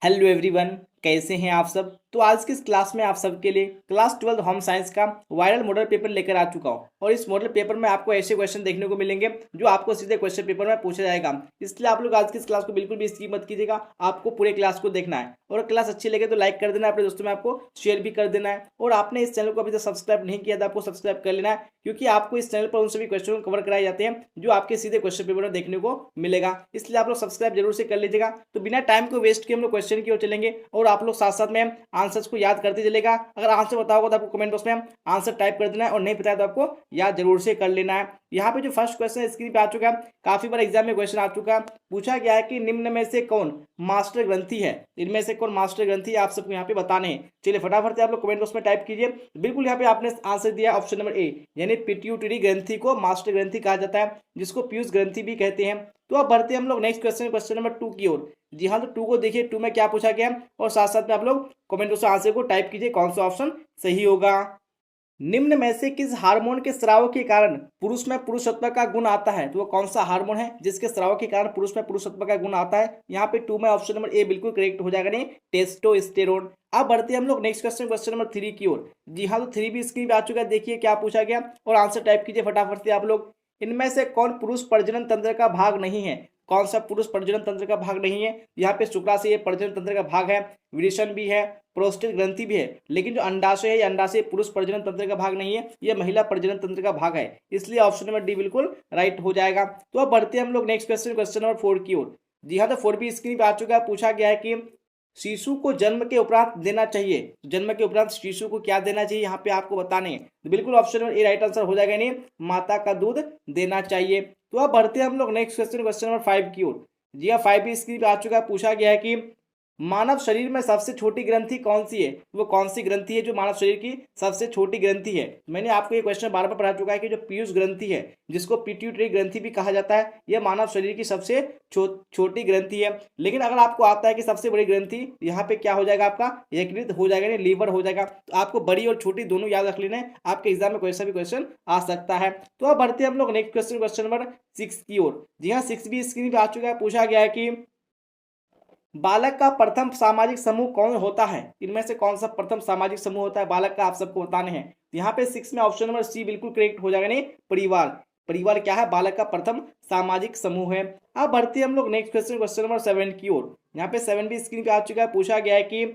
Hello everyone, कैसे हैं आप सब। तो आज की इस क्लास में आप सबके लिए क्लास 12 होम साइंस का वायरल मॉडल पेपर लेकर आ चुका हूं। और इस मॉडल पेपर में आपको ऐसे क्वेश्चन देखने को मिलेंगे जो आपको सीधे क्वेश्चन पेपर में पूछा जाएगा। इसलिए आप लोग आज की इस क्लास को बिल्कुल भी स्किप मत कीजिएगा, आपको पूरे क्लास को देखना है। और क्लास अच्छी लगे तो लाइक कर देना है, अपने दोस्तों में आपको शेयर भी कर देना है। और आपने इस चैनल को अभी तक सब्सक्राइब नहीं किया था, आपको सब्सक्राइब कर लेना है, क्योंकि आपको इस चैनल पर उन सभी क्वेश्चन कवर कराए जाते हैं जो आपके सीधे क्वेश्चन पेपर में देखने को मिलेगा। इसलिए आप लोग सब्सक्राइब जरूर से कर लीजिएगा। तो बिना टाइम को वेस्ट किए हम लोग क्वेश्चन की ओर चलेंगे और आप लोग साथ साथ में आंसर्स को याद करते चलेगा। अगर आंसर बताओगे तो आपको कमेंट बॉक्स में आंसर टाइप कर देना है, और नहीं पता है तो आपको याद जरूर से कर लेना है। यहाँ पे जो फर्स्ट क्वेश्चन स्क्रीन पे आ चुका है, काफी बार एग्जाम में क्वेश्चन आ चुका है। पूछा गया है कि निम्न में से कौन मास्टर ग्रंथि है। इनमें से कौन मास्टर ग्रंथि है आप सबको यहाँ पे बताने हैं। चलिए फटाफट से आप लोग कमेंट बॉक्स में टाइप कीजिए। बिल्कुल यहाँ पे आपने आंसर दिया ऑप्शन नंबर ए, यानी पिट्यूटरी ग्रंथि को मास्टर ग्रंथि कहा जाता है, जिसको पीयूष ग्रंथि भी कहते हैं। तो अब बढ़ते हैं हम लोग नेक्स्ट क्वेश्चन, क्वेश्चन नंबर 2 की ओर। जी हाँ, तो 2 को देखिए, 2 में क्या पूछा गया, और साथ साथ में आप लोग कमेंट बॉक्स में आंसर को टाइप कीजिए कौन सा ऑप्शन सही होगा। निम्न में से किस हार्मोन के स्राव के कारण पुरुष में पुरुषत्व का गुण आता है। तो वो कौन सा हार्मोन है जिसके स्राव के कारण पुरुष में पुरुषत्व का गुण आता है। यहाँ पे 2 में ऑप्शन नंबर ए बिल्कुल करेक्ट हो जाएगा, नहीं, टेस्टोस्टेरोन। अब बढ़ते हैं हम लोग नेक्स्ट क्वेश्चन, क्वेश्चन नंबर 3 की ओर। जी हाँ, तो 3 भी स्क्रीन पे आ चुका है, देखिए क्या पूछा गया और आंसर टाइप कीजिए फटाफट से आप लोग। इनमें से कौन पुरुष प्रजनन तंत्र का भाग नहीं है। कौन सा पुरुष प्रजनन तंत्र का भाग नहीं है। यहाँ पे शुक्राशय प्रजनन तंत्र का भाग है, विरेचन भी है, प्रोस्टेट ग्रंथि भी है, लेकिन जो अंडाशय है, ये अंडाशय पुरुष प्रजनन तंत्र का भाग नहीं है, ये महिला प्रजनन तंत्र का भाग है। इसलिए ऑप्शन नंबर डी बिल्कुल राइट हो जाएगा। तो अब बढ़ते हैं हम लोग नेक्स्ट क्वेश्चन, क्वेश्चन नंबर 4 की ओर। जी हाँ, तो 4 भी स्क्रीन पे आ चुका है। पूछा गया है कि शिशु को जन्म के उपरांत देना चाहिए। तो जन्म के उपरांत शिशु को क्या देना चाहिए, यहाँ पे आपको बताने हैं। तो बिल्कुल option number A right answer हो जाएगा, नहीं, माता का दूध देना चाहिए। तो अब बढ़ते हैं हम लोग नेक्स्ट क्वेश्चन, क्वेश्चन नंबर 5 की ओर। जी हाँ, 5 भी स्क्रीन पे आ चुका है। पूछा गया है कि मानव शरीर में सबसे छोटी ग्रंथि कौन सी है। वो कौन सी ग्रंथि है जो मानव शरीर की सबसे छोटी ग्रंथि है। मैंने आपको ये क्वेश्चन बार बार पढ़ा चुका है कि जो पीयूष ग्रंथि है, जिसको पिट्यूटरी ग्रंथि भी कहा जाता है, यह मानव शरीर की सबसे छोटी ग्रंथि है। लेकिन अगर आपको आता है कि सबसे बड़ी ग्रंथि, यहाँ पे क्या हो जाएगा, आपका यकृत हो जाएगा, नहीं, लीवर हो जाएगा। तो आपको बड़ी और छोटी दोनों याद रख लेना है, आपके एग्जाम में कोई सा भी क्वेश्चन आ सकता है। तो अब बढ़ते हैं हम लोग नेक्स्ट क्वेश्चन, क्वेश्चन नंबर 6 की ओर। जी हाँ, 6 भी स्क्रीन पे आ चुका है। पूछा गया है कि बालक का प्रथम सामाजिक समूह कौन होता है। इनमें से कौन सा प्रथम सामाजिक समूह होता है बालक का, आप सबको बताने हैं। यहाँ पे 6 में ऑप्शन नंबर सी बिल्कुल करेक्ट हो जाएगा, नहीं, परिवार। परिवार क्या है, बालक का प्रथम सामाजिक समूह है। अब बढ़ते हैं हम लोग नेक्स्ट क्वेश्चन, क्वेश्चन नंबर 7 की ओर। यहाँ पे 7 भी स्क्रीन पे आ चुका है। पूछा गया है कि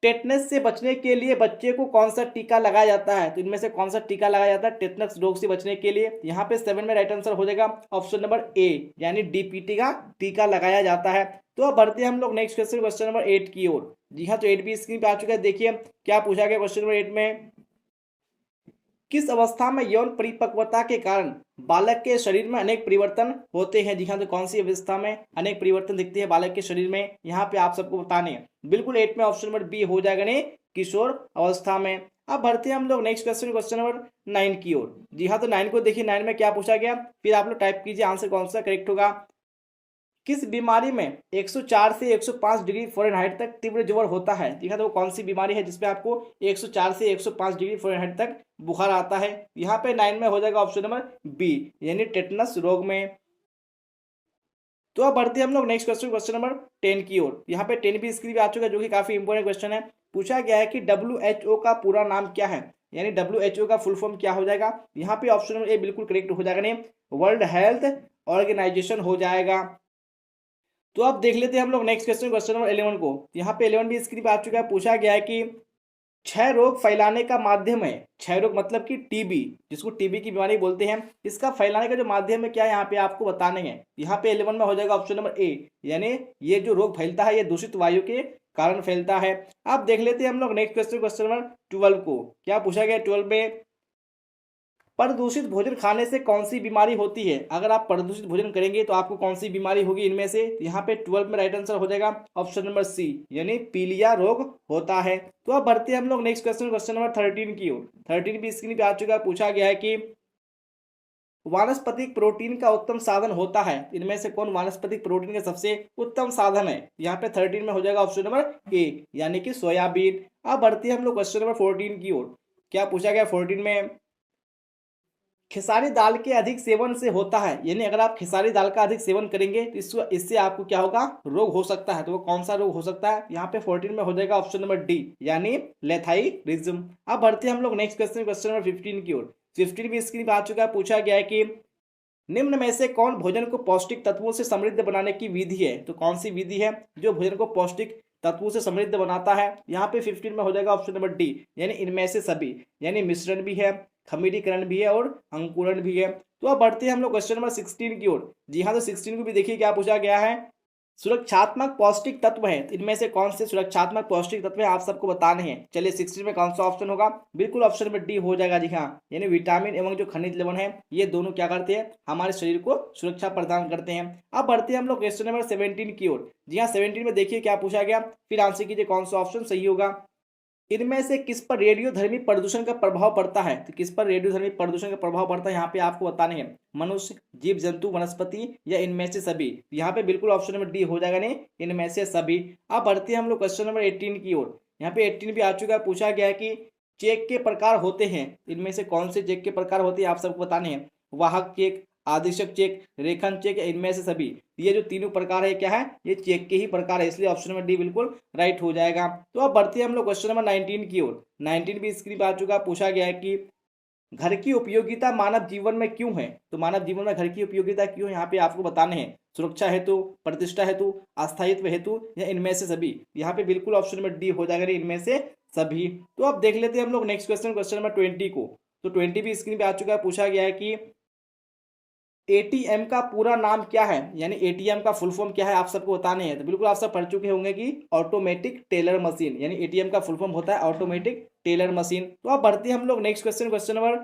टेटनस से बचने के लिए बच्चे को कौन सा टीका लगाया जाता है। तो इनमें से कौन सा टीका लगाया जाता है टेटनस रोग से बचने के लिए। यहाँ पे 7 में राइट आंसर हो जाएगा ऑप्शन नंबर ए, यानी डीपीटी का टीका लगाया जाता है। तो अब बढ़ते हैं हम लोग नेक्स्ट क्वेश्चन, क्वेश्चन नंबर 8 की ओर। जी हाँ, तो 8 भी स्क्रीन पे आ चुका है। देखिए क्या पूछा गया क्वेश्चन नंबर 8 में, किस अवस्था में यौन परिपक्वता के कारण बालक के शरीर में अनेक परिवर्तन होते हैं। जी हाँ, तो कौन सी अवस्था में अनेक परिवर्तन दिखते हैं बालक के शरीर में, यहाँ पे आप सबको बताने हैं। बिल्कुल 8 में ऑप्शन नंबर बी हो जाएगा, नहीं, किशोर अवस्था में। अब बढ़ते हैं हम लोग नेक्स्ट क्वेश्चन, क्वेश्चन नंबर 9 की ओर। जी हाँ, तो 9 को देखिए, 9 में क्या पूछा गया, फिर आप लोग टाइप कीजिए आंसर कौन सा करेक्ट होगा। किस बीमारी में 104 से 105 डिग्री फ़ारेनहाइट तक तीव्र ज्वर होता है। ठीक है, तो वो कौन सी बीमारी है जिसमें आपको 104 से 105 डिग्री फ़ारेनहाइट तक बुखार आता है। यहाँ पे 9 में हो जाएगा ऑप्शन नंबर बी, यानी टेटनस रोग में। तो अब बढ़ते हैं हम लोग नेक्स्ट क्वेश्चन, क्वेश्चन नंबर 10 की ओर। यहाँ पे 10 भी स्क्रीन पे आ चुका है, जो कि काफी इंपॉर्टेंट क्वेश्चन है। पूछा गया है कि WHO का पूरा नाम क्या है, यानी WHO का फुल फॉर्म क्या हो जाएगा। यहाँ पे ऑप्शन नंबर ए बिल्कुल करेक्ट हो जाएगा, नहीं, वर्ल्ड हेल्थ ऑर्गेनाइजेशन हो जाएगा। तो अब देख लेते हैं हम लोग नेक्स्ट क्वेश्चन, क्वेश्चन नंबर 11 को। यहाँ पे 11 भी स्क्रीन पे आ चुका है। पूछा गया है कि क्षय रोग फैलाने का माध्यम है। क्षय रोग मतलब कि टीबी, जिसको टीबी की बीमारी बोलते हैं, इसका फैलाने का जो माध्यम है क्या, यहाँ पे आपको बताने हैं। यहाँ पे 11 में हो जाएगा ऑप्शन नंबर ए, यानी ये जो रोग फैलता है ये दूषित वायु के कारण फैलता है। अब देख लेते हैं हम लोग नेक्स्ट क्वेश्चन, क्वेश्चन नंबर 12 को। क्या पूछा गया 12 में, प्रदूषित भोजन खाने से कौन सी बीमारी होती है। अगर आप प्रदूषित भोजन करेंगे तो आपको कौन सी बीमारी होगी इनमें से। यहाँ पे 12 में राइट आंसर हो जाएगा ऑप्शन नंबर सी, यानी पीलिया रोग होता है। तो अब बढ़ते हैं हम लोग नेक्स्ट क्वेश्चन, क्वेश्चन नंबर 13 की ओर। 13 भी स्क्रीन पे आ चुका है। पूछा गया है कि वानस्पतिक प्रोटीन का उत्तम साधन होता है। इनमें से कौन वानस्पतिक प्रोटीन का सबसे उत्तम साधन है। यहाँ पे 13 में हो जाएगा ऑप्शन नंबर ए, यानी कि सोयाबीन। अब बढ़ते हैं हम लोग क्वेश्चन नंबर 14 की ओर। क्या पूछा गया 14 में, खेसारी दाल के अधिक सेवन से होता है, यानी अगर आप खेसारी दाल का अधिक सेवन करेंगे तो इससे आपको क्या होगा, रोग हो सकता है। तो वो कौन सा रोग हो सकता है, यहाँ पे 14 में हो जाएगा ऑप्शन नंबर डी, यानी लेथाइरिज्म। अब बढ़ते हैं हम लोग नेक्स्ट क्वेश्चन, क्वेश्चन नंबर 15 की ओर। 15 भी स्क्रीन पर आ चुका है। पूछा गया है कि निम्न में से कौन भोजन को पौष्टिक तत्वों से समृद्ध बनाने की विधि है। तो कौन सी विधि है जो भोजन को पौष्टिक तत्वों से समृद्ध बनाता है। यहाँ पे 15 में हो जाएगा ऑप्शन नंबर डी, यानी इनमें से सभी, यानी मिश्रण भी है, खमीरीकरण भी है और अंकुरण भी है। तो अब बढ़ते हैं हम लोग क्वेश्चन नंबर 16 की ओर। जी हाँ, तो 16 को भी देखिए क्या पूछा गया है। सुरक्षात्मक पौष्टिक तत्व है, इनमें से कौन से सुरक्षात्मक पौष्टिक तत्व हैं आप सबको बताने हैं। चलिए 16 में कौन सा ऑप्शन होगा, बिल्कुल ऑप्शन नंबर डी हो जाएगा। जी हाँ, यानी विटामिन एवं जो खनिज लवण है ये दोनों क्या करते हैं, हमारे शरीर को सुरक्षा प्रदान करते हैं। अब बढ़ते हैं हम लोग क्वेश्चन नंबर 17 की ओर। जी हाँ, 17 में देखिए क्या पूछा गया, फिर आंसर कीजिए कौन सा ऑप्शन सही होगा। इनमें से किस पर रेडियोधर्मी प्रदूषण का प्रभाव पड़ता है। तो किस पर रेडियोधर्मी प्रदूषण का प्रभाव पड़ता है यहाँ पे आपको बताने हैं, मनुष्य, जीव जंतु, वनस्पति या इनमें से सभी। यहाँ पे बिल्कुल ऑप्शन नंबर डी हो जाएगा, नहीं इनमें से सभी। अब बढ़ते हैं हम लोग क्वेश्चन नंबर 18 की ओर। यहाँ पे 18 भी आ चुका है। पूछा गया है कि चेक के प्रकार होते हैं, इनमें से कौन से चेक के प्रकार होते हैं आप सबको बताने हैं। वाहक चेक, आदेशक चेक, रेखन चेक या इनमें से सभी। ये जो तीनों प्रकार है क्या है, ये चेक के ही प्रकार है, इसलिए ऑप्शन नंबर डी बिल्कुल राइट हो जाएगा। तो अब बढ़ते हैं हम लोग क्वेश्चन नंबर 19 की ओर। 19 भी स्क्रीन पर आ चुका। पूछा गया है कि घर की उपयोगिता मानव जीवन में क्यों है। तो मानव जीवन में घर की उपयोगिता क्यों है यहाँ पे आपको बताने हैं, सुरक्षा हेतु, प्रतिष्ठा हेतु, अस्थायित्व हेतु या इनमें से सभी। यहाँ पे बिल्कुल ऑप्शन नंबर डी हो जाएगा, इनमें से सभी। तो अब देख लेते हैं हम लोग नेक्स्ट क्वेश्चन, क्वेश्चन नंबर 20 को। तो 20 भी स्क्रीन पे आ चुका है। पूछा गया है कि एटीएम का पूरा नाम क्या है, यानी एटीएम का फुल फॉर्म क्या है आप सबको बताने हैं। तो बिल्कुल आप सब पढ़ चुके होंगे कि ऑटोमेटिक टेलर मशीन, यानी एटीएम का फुल फॉर्म होता है ऑटोमेटिक टेलर मशीन। तो अब बढ़ते हैं हम लोग नेक्स्ट क्वेश्चन, क्वेश्चन नंबर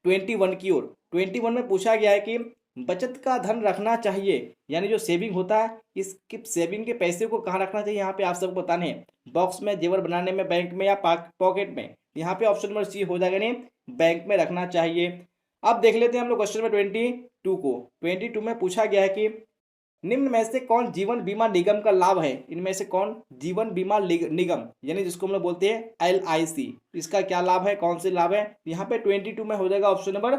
21 की ओर। 21 में पूछा गया है कि बचत का धन रखना चाहिए, यानी जो सेविंग होता है इसकी सेविंग के पैसे को कहाँ रखना चाहिए यहाँ पे आप सबको बताने हैं। बॉक्स में, जेवर बनाने में, बैंक में या पॉकेट में। यहाँ पे ऑप्शन नंबर सी हो जाएगा, नहीं बैंक में रखना चाहिए। अब देख लेते हैं हम लोग क्वेश्चन नंबर 22 को। 22 में पूछा गया है कि निम्न में से कौन जीवन बीमा निगम का लाभ है। इनमें से कौन जीवन बीमा निगम, यानी जिसको हम लोग बोलते हैं LIC, इसका क्या लाभ है, कौन से लाभ है। यहाँ पे 22 में हो जाएगा ऑप्शन नंबर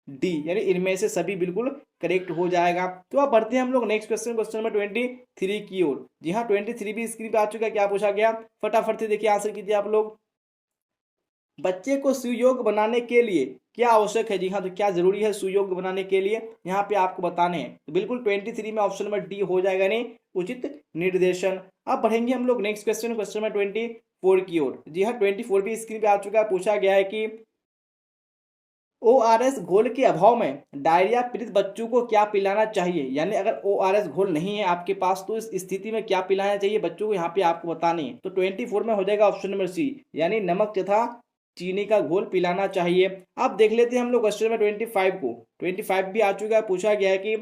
डी, यानी इनमें से सभी बिल्कुल करेक्ट हो जाएगा। तो अब बढ़ते हैं हम लोग नेक्स्ट क्वेश्चन, क्वेश्चन नंबर 23 की ओर। जी हाँ, 23 भी स्क्रीन पे आ चुका है। क्या पूछा गया, फटाफट से देखिए आंसर कीजिए आप लोग। बच्चे को सुयोग बनाने के लिए क्या आवश्यक है। जी हाँ, तो क्या जरूरी है सुयोग बनाने के लिए, यहाँ पे आपको बताने हैं। तो बिल्कुल 23 में ऑप्शन नंबर डी हो जाएगा, नहीं उचित निर्देशन। अब बढ़ेंगे हम लोग नेक्स्ट क्वेश्चन, क्वेश्चन नंबर 24 की ओर। जी हाँ, 24 भी स्क्रीन पे आ चुका है। पूछा गया है कि ORS घोल के अभाव में डायरिया पीड़ित बच्चों को क्या पिलाना चाहिए, यानी अगर ORS घोल नहीं है आपके पास तो इस स्थिति में क्या पिलाना चाहिए बच्चों को, यहाँ पे आपको बताने हैं। तो 24 में हो जाएगा ऑप्शन नंबर सी, यानी नमक तथा चीनी का घोल पिलाना चाहिए। अब देख लेते हैं हम लोग क्वेश्चन नंबर 25 को। 25 भी आ चुका है। पूछा गया है कि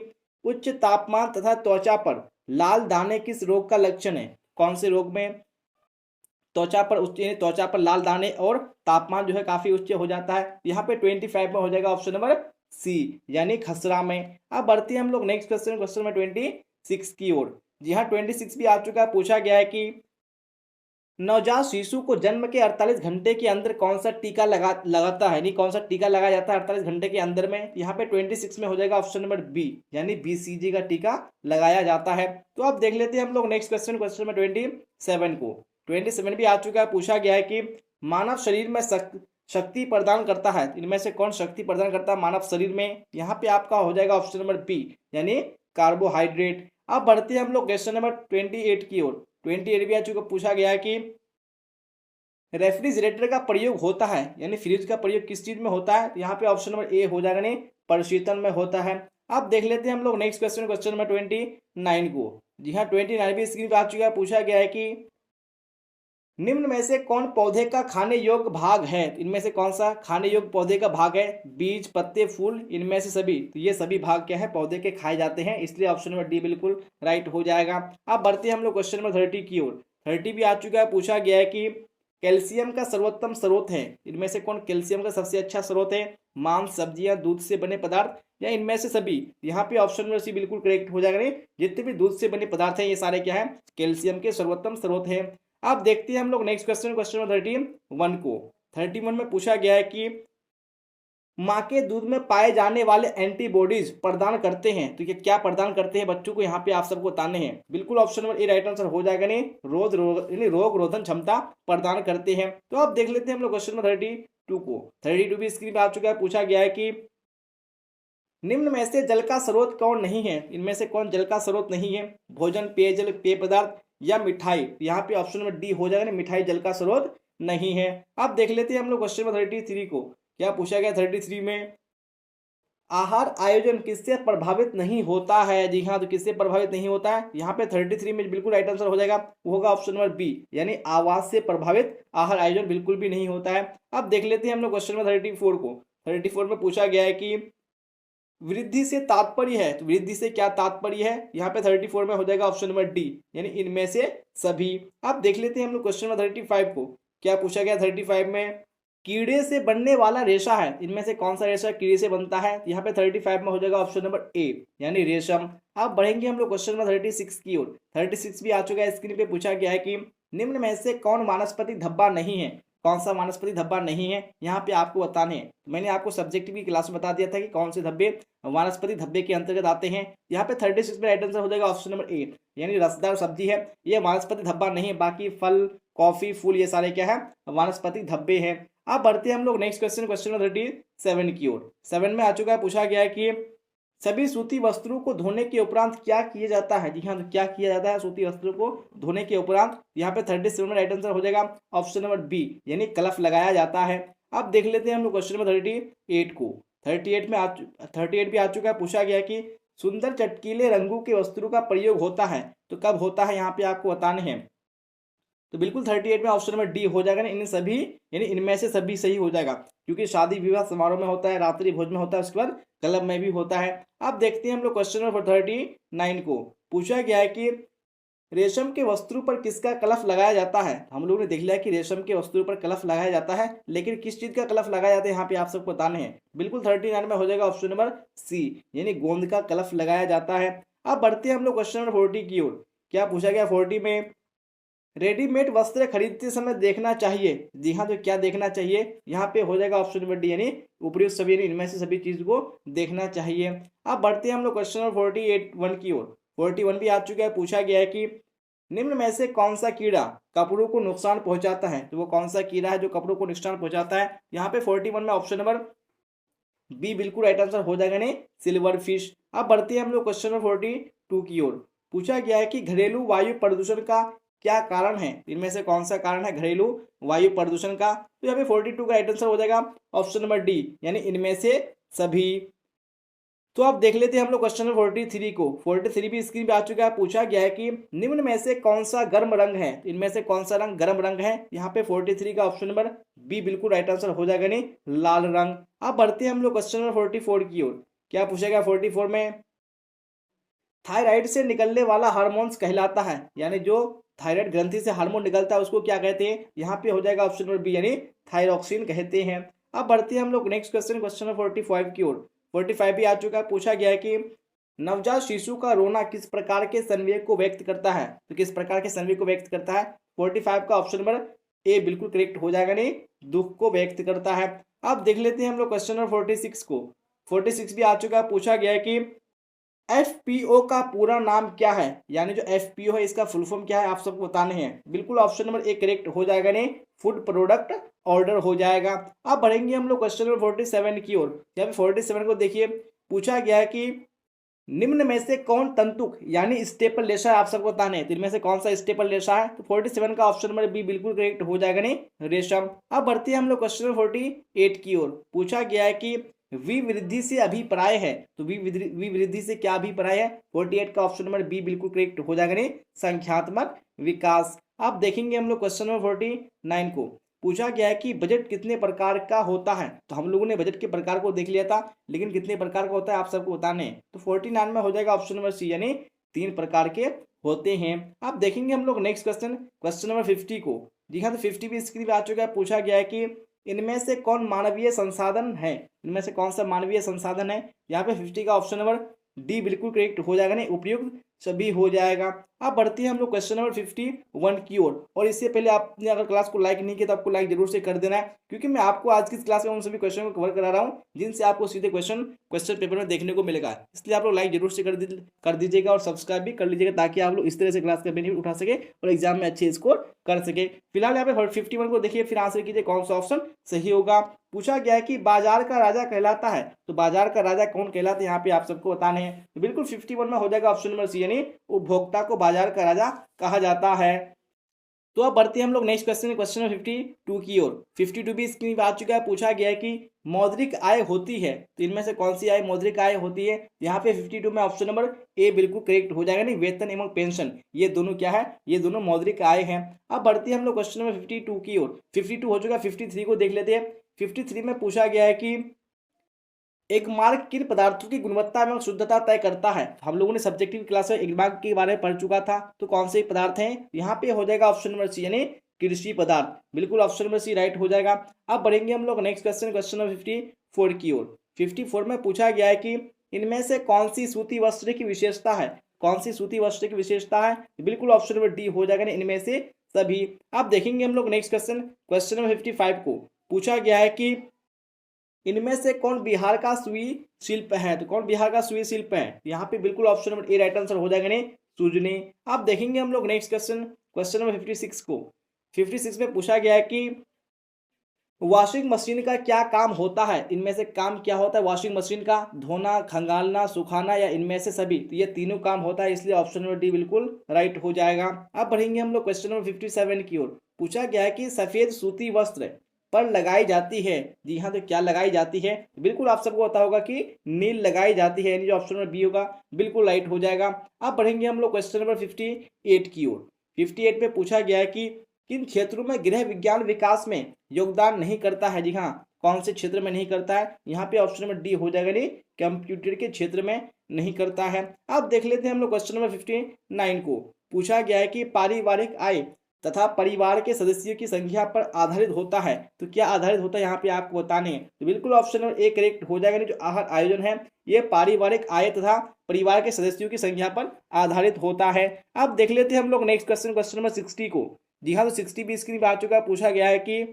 उच्च तापमान तथा त्वचा पर लाल दाने किस रोग का लक्षण है। कौन से रोग में त्वचा पर उच्च, त्वचा पर लाल दाने और तापमान जो है काफी उच्च हो जाता है। यहाँ पे 25 में हो जाएगा ऑप्शन नंबर सी, यानी खसरा में। अब बढ़ते हैं हम लोग नेक्स्ट क्वेश्चन, क्वेश्चन नंबर 26 की ओर। जी हाँ, 26 भी आ चुका है। पूछा गया है कि नवजात शिशु को जन्म के 48 घंटे के अंदर कौन सा टीका लगाता है, नहीं कौन सा टीका लगाया जाता है 48 घंटे के अंदर में। यहाँ पे 26 में हो जाएगा ऑप्शन नंबर बी, यानी BCG का टीका लगाया जाता है। तो अब देख लेते हैं हम लोग नेक्स्ट क्वेश्चन, क्वेश्चन नंबर 27 को। 27 भी आ चुका है। पूछा गया है कि मानव शरीर में शक्ति प्रदान करता है, इनमें से कौन शक्ति प्रदान करता है मानव शरीर में। यहाँ पे आपका हो जाएगा ऑप्शन नंबर बी, यानी कार्बोहाइड्रेट। अब बढ़ते हैं हम लोग क्वेश्चन नंबर 28 की ओर। 28 भी आ चुका। पूछा गया है कि रेफ्रिजरेटर का प्रयोग होता है, यानी फ्रिज का प्रयोग किस चीज में होता है। यहाँ पे ऑप्शन नंबर ए हो जाएगा, नहीं प्रशीतन में होता है। अब देख लेते हैं हम लोग नेक्स्ट क्वेश्चन, क्वेश्चन नंबर 29 को। जी हाँ, 29 भी स्क्रीन पर आ चुका है। पूछा गया है कि निम्न में से कौन पौधे का खाने योग्य भाग है। इनमें से कौन सा खाने योग्य पौधे का भाग है, बीज, पत्ते, फूल, इनमें से सभी। तो ये सभी भाग क्या है, पौधे के खाए जाते हैं, इसलिए ऑप्शन नंबर डी बिल्कुल राइट हो जाएगा। अब बढ़ते हैं हम लोग क्वेश्चन नंबर 30 की ओर। 30 भी आ चुका है। पूछा गया है कि कैल्शियम का सर्वोत्तम स्रोत है, इनमें से कौन कैल्शियम का सबसे अच्छा स्रोत है, मांस, सब्जियां, दूध से बने पदार्थ या इनमें से सभी। यहाँ पे ऑप्शन नंबर सी बिल्कुल करेक्ट हो जाएगा, नहीं जितने भी दूध से बने पदार्थ हैं ये सारे क्या है, कैल्शियम के सर्वोत्तम स्रोत है। अब देखते हैं हम लोग नेक्स्ट क्वेश्चन, क्वेश्चन नंबर 31 को। 31 में पूछा गया है कि माँ के दूध में पाए जाने वाले एंटीबॉडीज प्रदान करते हैं। तो ये क्या प्रदान करते हैं बच्चों को, यहाँ पे आप सबको बताने हैं। बिल्कुल option number A right answer हो जाएगा। नहीं रोग रोधन क्षमता प्रदान करते हैं। तो अब देख लेते हैं हम लोग क्वेश्चन नंबर 32 को। 32 भी स्क्रीन पे आ चुका है। पूछा गया है कि निम्न में से जल का स्रोत कौन नहीं है। इनमें से कौन जल का स्रोत नहीं है? भोजन, पेयजल, पेय पदार्थ या मिठाई। यहाँ पे ऑप्शन नंबर डी हो जाएगा। मिठाई जल का स्रोत नहीं है। अब देख लेते हैं हम लोग क्वेश्चन नंबर 33 को। क्या पूछा गया 33 में? आहार आयोजन किससे प्रभावित नहीं होता है? जी हाँ, तो किससे प्रभावित नहीं होता है? यहाँ पे 33 में बिल्कुल राइट आंसर हो जाएगा। वो होगा ऑप्शन नंबर बी, यानी आवाज से प्रभावित आहार आयोजन बिल्कुल भी नहीं होता है। अब देख लेते हैं हम लोग क्वेश्चन नंबर 34 को। 34 में पूछा गया है कि वृद्धि से तात्पर्य है। तो वृद्धि से क्या तात्पर्य है? यहाँ पे 34 में हो जाएगा ऑप्शन नंबर डी, यानी इनमें से सभी। अब देख लेते हैं हम लोग क्वेश्चन नंबर 35 को। क्या पूछा गया 35 में? कीड़े से बनने वाला रेशा है। इनमें से कौन सा रेशा कीड़े से बनता है? यहाँ पे 35 में हो जाएगा ऑप्शन नंबर ए, यानी रेशम। अब बढ़ेंगे हम लोग क्वेश्चन नंबर 36 की ओर। 36 भी आ चुका है स्क्रीन पे। पूछा गया है कि निम्न में से कौन वानस्पतिक धब्बा नहीं है? कौन सा वानस्पतिक धब्बा नहीं है, यहाँ पे आपको बताने हैं। मैंने आपको सब्जेक्ट की क्लास में बता दिया था कि कौन से धब्बे वानस्पतिक धब्बे के अंतर्गत आते हैं। यहाँ पे 36 में राइट आंसर हो जाएगा ऑप्शन नंबर ए, यानी रसदार सब्जी है। ये वानस्पतिक धब्बा नहीं है। बाकी फल, कॉफी, फूल, ये सारे क्या है? वानस्पतिक धब्बे हैं। अब बढ़ते हैं हम लोग नेक्स्ट क्वेश्चन, क्वेश्चन नंबर 37 की ओर। 7 में आ चुका है। पूछा गया है कि सभी सूती वस्त्रों को धोने के उपरांत क्या किया जाता है? जी हाँ, तो क्या किया जाता है सूती वस्त्रों को धोने के उपरांत? यहाँ पे 37 में राइट आंसर हो जाएगा ऑप्शन नंबर बी, यानी कलफ लगाया जाता है। अब देख लेते हैं हम लोग क्वेश्चन नंबर 38 को। 38 भी आ चुका है। पूछा गया कि सुंदर चटकीले रंगों के वस्त्रों का प्रयोग होता है, तो कब होता है, यहाँ पे आपको बताने हैं। तो बिल्कुल 38 में ऑप्शन नंबर डी हो जाएगा ना, इन सभी, यानी इनमें से सभी सही हो जाएगा, क्योंकि शादी विवाह समारोह में होता है, रात्रि भोज में होता है, उसके बाद क्लब में भी होता है। अब देखते हैं हम लोग क्वेश्चन नंबर 39 को। पूछा गया है कि रेशम के वस्त्रों पर किसका कलफ लगाया जाता है? हम लोगों ने देख लिया कि रेशम के वस्त्रों पर कलफ लगाया जाता है, लेकिन किस चीज का कलफ लगाया जाता है, यहाँ पे आप सबको बताने हैं। बिल्कुल 39 में हो जाएगा ऑप्शन नंबर सी, यानी गोंद का कलफ लगाया जाता है। अब बढ़ते हैं हम लोग क्वेश्चन नंबर 40 की ओर। क्या पूछा गया 40 में? रेडीमेड वस्त्र खरीदते समय देखना चाहिए। जी हाँ, तो क्या देखना चाहिए? यहाँ पे हो जाएगा ऑप्शन नंबर डी, यानी उपयुक्त सभी, यानी इनमें से सभी चीज को देखना चाहिए। अब बढ़ते हैं हम लोग क्वेश्चन नंबर 41 की ओर। 41 भी आ चुका है। पूछा गया है कि निम्न में से कौन सा कीड़ा कपड़ों को नुकसान पहुंचाता है? तो वो कौन सा कीड़ा है जो कपड़ों को नुकसान पहुंचाता है? यहाँ पे 41 में ऑप्शन नंबर बी बिल्कुल राइट आंसर हो जाएगा, नहीं सिल्वर फिश। अब बढ़ते हैं हम लोग क्वेश्चन नंबर 42 की ओर। पूछा गया है कि घरेलू वायु प्रदूषण का क्या कारण है? इनमें से कौन सा कारण है घरेलू वायु प्रदूषण का? तो यहाँ पे 42 का राइट आंसर हो जाएगा ऑप्शन नंबर डी, यानी इनमें से सभी। तो अब देख लेते हैं हम लोग क्वेश्चन नंबर 43 को। 43 भी स्क्रीन पे आ चुका है। पूछा गया है कि निम्न में से कौन सा गर्म रंग है? इनमें से कौन सा रंग गर्म रंग है? यहाँ पे 43 का ऑप्शन नंबर बी बिल्कुल राइट आंसर हो जाएगा, नहीं लाल रंग। अब बढ़ते हैं हम लोग क्वेश्चन नंबर 44 की ओर। क्या पूछा गया 44 में? थायराइड से निकलने वाला हार्मोन्स कहलाता है, यानी जो थायराइड ग्रंथि से हार्मोन निकलता है उसको क्या कहते हैं? यहाँ पे हो जाएगा ऑप्शन नंबर बी, यानी थायरॉक्सिन कहते हैं। अब बढ़ते हैं हम लोग नेक्स्ट क्वेश्चन, क्वेश्चन नंबर 45 की ओर। 45 भी आ चुका है। पूछा गया है कि नवजात शिशु का रोना किस प्रकार के संवेग को व्यक्त करता है? तो किस प्रकार के संवेग को व्यक्त करता है? 45 का ऑप्शन नंबर ए बिल्कुल करेक्ट हो जाएगा, नहीं दुख को व्यक्त करता है। अब देख लेते हैं हम लोग क्वेश्चन नंबर 46 को। 46 भी आ चुका है। पूछा गया है कि एफपीओ का पूरा नाम क्या है? यानी जो एफपीओ है इसका फुल फॉर्म क्या है, आप सबको बताने हैं। बिल्कुल ऑप्शन नंबर ए करेक्ट हो जाएगा, नहीं फूड प्रोडक्ट ऑर्डर हो जाएगा। अब बढ़ेंगे हम लोग क्वेश्चन नंबर 47 की ओर। यहाँ पे 47 को देखिए। पूछा गया है कि निम्न में से कौन तंतुक यानी स्टेपल रेशा है, आप सबको बताने हैं। तो इनमें से कौन सा स्टेपल रेशा है? तो 47 का ऑप्शन नंबर बी बिल्कुल करेक्ट हो जाएगा, नहीं रेशम। अब बढ़ते हैं हम लोग क्वेश्चन नंबर 48 की ओर। पूछा गया है कि विवृद्धि से अभिप्राय है, तो विवृद्धि से क्या अभिप्राय है? 48 का ऑप्शन नंबर बी बिल्कुल करेक्ट हो जाएगा, नहीं संख्यात्मक विकास। अब देखेंगे हम लोग क्वेश्चन नंबर 49 को। पूछा गया है कि बजट कितने प्रकार का होता है? तो हम लोगों ने बजट के प्रकार को देख लिया था, लेकिन कितने प्रकार का होता है आप सबको बताने हैं। तो 49 में हो जाएगा ऑप्शन नंबर सी, यानी 3 प्रकार के होते हैं। अब देखेंगे हम लोग नेक्स्ट क्वेश्चन, क्वेश्चन नंबर 50 को। जी हाँ, तो 50 भी स्क्रीन पे आ चुका है। पूछा गया है कि इनमें से कौन मानवीय संसाधन है? इनमें से कौन सा मानवीय संसाधन है? यहाँ पे 50 का ऑप्शन नंबर डी बिल्कुल करेक्ट हो जाएगा, नहीं उपयुक्त सभी हो जाएगा। अब बढ़ते हैं हम लोग क्वेश्चन नंबर 51 की ओर। और इससे पहले आपने अगर क्लास को लाइक नहीं किया तो आपको लाइक जरूर से कर देना है, क्योंकि मैं आपको आज की इस क्लास में उन सभी क्वेश्चन को कवर करा रहा हूँ जिनसे आपको सीधे क्वेश्चन पेपर में देखने को मिलेगा। इसलिए आप लोग लाइक जरूर से कर दीजिएगा और सब्सक्राइब भी कर लीजिएगा, ताकि आप लोग इस तरह से क्लास का बेनिफिट उठा सके और एग्जाम में अच्छे स्कोर कर सके। फिलहाल यहाँ पे 51 को देखिए, फिर आंसर कीजिए कौन सा ऑप्शन सही होगा। पूछा गया है कि बाजार का राजा कहलाता है, तो बाजार का राजा कौन कहलाता है यहाँ पे आप सबको बताने हैं। तो बिल्कुल 51 में हो जाएगा ऑप्शन नंबर सी, यानी उपभोक्ता को बाजार का राजा कहा जाता है। तो अब बढ़ते हैं हम लोग नेक्स्ट क्वेश्चन, क्वेश्चन नंबर 52 की ओर। 52 भी स्क्रीन पर आ चुका है। पूछा गया है कि मौद्रिक आय होती है, तो इनमें से कौन सी आय मौद्रिक आय होती है। यहाँ पे 52 में ऑप्शन नंबर ए बिल्कुल करेक्ट हो जाएगा, नहीं वेतन एवं पेंशन, ये दोनों क्या है, ये दोनों मौद्रिक आय हैं। अब बढ़ते हैं हम लोग क्वेश्चन नंबर 52 की ओर। 52 हो चुका, 53 को देख लेते हैं। 53 में पूछा गया है कि एक मार्क किन पदार्थों की गुणवत्ता एवं शुद्धता तय करता है। हम लोगों ने सब्जेक्टिव क्लास में एक मार्क के बारे में पढ़ चुका था, तो कौन से पदार्थ हैं, यहाँ पे हो जाएगा ऑप्शन नंबर सी, यानी कृषि पदार्थ। बिल्कुल ऑप्शन नंबर सी राइट हो जाएगा। अब बढ़ेंगे हम लोग नेक्स्ट क्वेश्चन, क्वेश्चन नंबर 54 की ओर। 54 में पूछा गया है कि इनमें से कौन सी सूती वस्त्र की विशेषता है, कौन सी सूती वस्त्र की विशेषता है। बिल्कुल ऑप्शन नंबर डी हो जाएगा, इनमें से सभी। अब देखेंगे हम लोग नेक्स्ट क्वेश्चन, क्वेश्चन नंबर 55 को। पूछा गया है कि इनमें से कौन बिहार का सुई शिल्प है, तो कौन बिहार का सुई शिल्प है। यहाँ पे बिल्कुल option number A right answer हो जाएगा, नहीं सुजनी। अब देखेंगे हम लोग नेक्स्ट क्वेश्चन, क्वेश्चन नंबर 56 को। 56 में पूछा गया है कि वॉशिंग मशीन का क्या काम होता है। इनमें से काम क्या होता है वॉशिंग मशीन का, धोना, खंगालना, सुखाना, या इनमें से सभी। तो ये तीनों काम होता है, इसलिए ऑप्शन नंबर डी बिल्कुल राइट हो जाएगा। अब बढ़ेंगे हम लोग क्वेश्चन नंबर 57 की ओर। पूछा गया है कि सफेद सूती वस्त्र पर लगाई जाती है। जी हाँ, तो क्या लगाई जाती है। बिल्कुल आप सबको पता होगा कि नील लगाई जाती है, यानी जो ऑप्शन नंबर बी होगा बिल्कुल राइट हो जाएगा। अब बढ़ेंगे हम लोग क्वेश्चन नंबर 58 की ओर। 58 में पूछा गया है कि किन क्षेत्रों में गृह विज्ञान विकास में योगदान नहीं करता है। जी हाँ, कौन से क्षेत्र में नहीं करता है। यहाँ पे ऑप्शन नंबर डी हो जाएगा, नहीं कंप्यूटर के क्षेत्र में नहीं करता है। अब देख लेते हैं हम लोग क्वेश्चन नंबर 59 को। पूछा गया है कि पारिवारिक आय तथा परिवार के सदस्यों की संख्या पर आधारित होता है, तो क्या आधारित होता है यहाँ पे आपको बताने हैं। तो बिल्कुल ऑप्शन नंबर ए करेक्ट हो जाएगा, जो आहार आयोजन है ये पारिवारिक आय तथा परिवार के सदस्यों की संख्या पर आधारित होता है। अब देख लेते हैं हम लोग नेक्स्ट क्वेश्चन, क्वेश्चन नंबर 60 को। जी हाँ, तो 60 भी स्क्रीन पर आ चुका है। पूछा गया है कि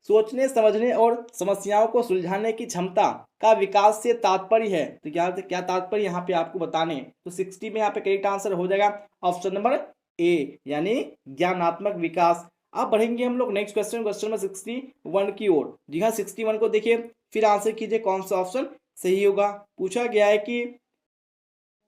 सोचने, समझने और समस्याओं को सुलझाने की क्षमता का विकास से तात्पर्य है, तो क्या तात्पर्य यहाँ पे आपको बताने हैं। तो 60 में यहाँ पे करेक्ट आंसर हो जाएगा ऑप्शन नंबर ए, यानी ज्ञानात्मक विकास। अब बढ़ेंगे हम लोग नेक्स्ट क्वेश्चन, क्वेश्चन नंबर 61 की ओर। जी हाँ, 61 को देखिए, फिर आंसर कीजिए कौन सा ऑप्शन सही होगा। पूछा गया है कि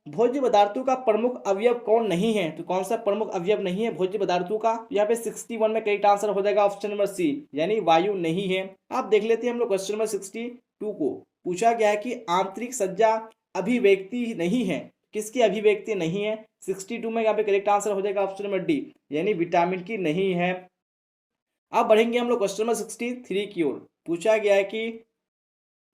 भोज्य पदार्थों का प्रमुख अवयव कौन नहीं है, तो कौन सा प्रमुख अवयव नहीं है भोज्य पदार्थों का। यहाँ पे 61 में करेक्ट आंसर हो जाएगा ऑप्शन नंबर सी, यानी वायु नहीं है। अब देख लेते हैं हम लोग क्वेश्चन नंबर 62 को। पूछा गया है कि आंतरिक सज्जा अभिव्यक्ति नहीं है, किसकी अभिव्यक्ति नहीं है। 62 में यहाँ पे करेक्ट आंसर हो जाएगा ऑप्शन नंबर डी, यानी विटामिन की नहीं है। अब बढ़ेंगे हम लोग क्वेश्चन नंबर 63 की ओर। पूछा गया है कि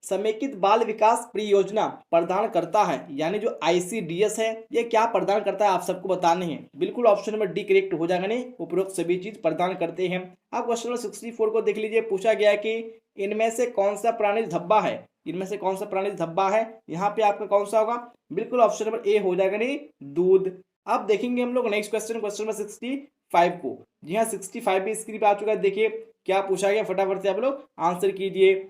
समेकित बाल विकास परियोजना प्रदान करता है, यानी जो ICDS है ये क्या प्रदान करता है आप सबको बताने हैं। बिल्कुल ऑप्शन नंबर डी करेक्ट हो जाएगा, नहीं उपरोक्त सभी चीज प्रदान करते हैं। अब क्वेश्चन नंबर 64 को देख लीजिए। पूछा गया है कि इनमें से कौन सा प्राणी धब्बा है, इनमें से कौन सा प्राणी धब्बा है। यहाँ पे आपका कौन सा होगा, बिल्कुल ऑप्शन नंबर ए हो जाएगा, नहीं दूध। अब देखेंगे हम लोग नेक्स्ट क्वेश्चन, क्वेश्चन नंबर 65 को। जी हाँ, 65 भी स्क्रीन पे आ चुका है। देखिए क्या पूछा गया, फटाफट से आप लोग आंसर कीजिए।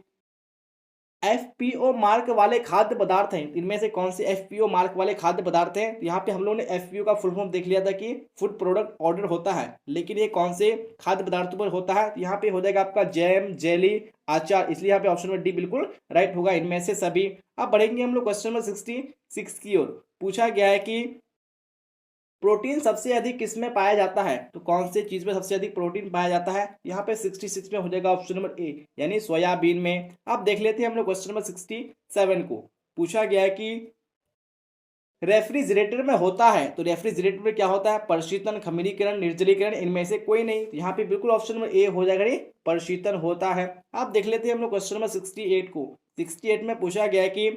FPO मार्क वाले खाद्य पदार्थ हैं, इनमें से कौन से FPO मार्क वाले खाद्य पदार्थ हैं। यहाँ पे हम लोगों ने FPO का फुल फॉर्म देख लिया था कि फूड प्रोडक्ट ऑर्डर होता है, लेकिन ये कौन से खाद्य पदार्थों पर होता है। यहाँ पे हो जाएगा आपका जैम, जेली, अचार, इसलिए यहाँ पे ऑप्शन नंबर डी बिल्कुल राइट होगा, इनमें से सभी। अब बढ़ेंगे हम लोग क्वेश्चन नंबर 66 की ओर। पूछा गया है कि प्रोटीन सबसे अधिक किस में पाया जाता है, तो कौन से चीज में सबसे अधिक प्रोटीन पाया जाता है। यहाँ पे 66 में हो जाएगा ऑप्शन नंबर ए, यानी सोयाबीन में। अब देख लेते हैं हम लोग क्वेश्चन नंबर 67 को। पूछा गया है कि रेफ्रिजरेटर में होता है, तो रेफ्रिजरेटर में क्या होता है, प्रशीतन, खमीरीकरण, निर्जलीकरण, इनमें से कोई नहीं। तो यहाँ पे बिल्कुल ऑप्शन नंबर ए हो जाएगा, प्रशीतन होता है। अब देख लेते हैं हम लोग क्वेश्चन नंबर 68 को। 68 में पूछा गया है कि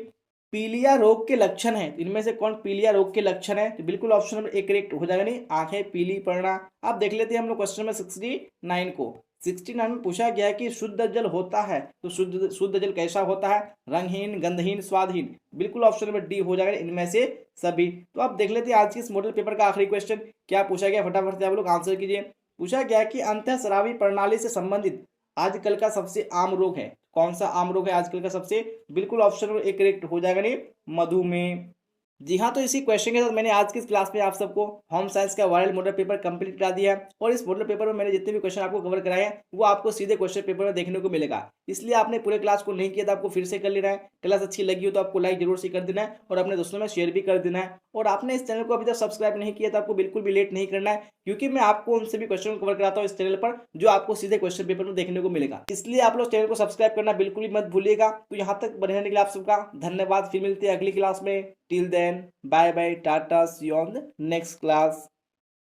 पीलिया रोग के लक्षण है, इनमें से कौन पीलिया रोग के लक्षण है। तो बिल्कुल ऑप्शन नंबर ए करेक्ट हो जाएगा, नहीं आंखें पीली पड़ना। अब देख लेते हैं हम लोग क्वेश्चन नंबर 69 को। 69 में पूछा गया कि शुद्ध जल होता है तो शुद्ध शुद्ध जल कैसा होता है? रंगहीन, गंधहीन, स्वादहीन। बिल्कुल ऑप्शन नंबर डी हो जाएगा, इनमें से सभी। तो आप देख लेते हैं आज की इस मॉडल पेपर का आखिरी क्वेश्चन क्या पूछा गया, फटाफट से आप लोग आंसर कीजिए। पूछा गया कि अंतःस्रावी प्रणाली से संबंधित आजकल का सबसे आम रोग है। कौन सा आम रोग है आजकल का सबसे? बिल्कुल ऑप्शन नंबर ए करेक्ट हो जाएगा, नहीं मधुमेह। जी हाँ, तो इसी क्वेश्चन के साथ मैंने आज की इस क्लास में आप सबको होम साइंस का वायरल मॉडल पेपर कंप्लीट करा दिया है। और इस मॉडल पेपर में मैंने जितने भी क्वेश्चन आपको कवर कराए हैं वो आपको सीधे क्वेश्चन पेपर में देखने को मिलेगा। इसलिए आपने पूरे क्लास को नहीं किया तो आपको फिर से कर लेना है। क्लास अच्छी लगी हो तो आपको लाइक जरूर से कर देना है और अपने दोस्तों में शेयर भी कर देना है। और आपने इस चैनल को अभी तक सब्सक्राइब नहीं किया तो आपको बिल्कुल भी लेट नहीं करना है, क्योंकि मैं आपको उन सभी क्वेश्चन को कवर कराता हूँ इस चैनल पर जो आपको सीधे क्वेश्चन पेपर में देखने को मिलेगा। इसलिए आप लोग चैनल को सब्सक्राइब करना बिल्कुल भी मत भूलिएगा। तो यहाँ तक बने रहने के लिए आप सबका धन्यवाद। फिर मिलते हैं अगली क्लास में। Till then bye bye, tata, see you on the next class.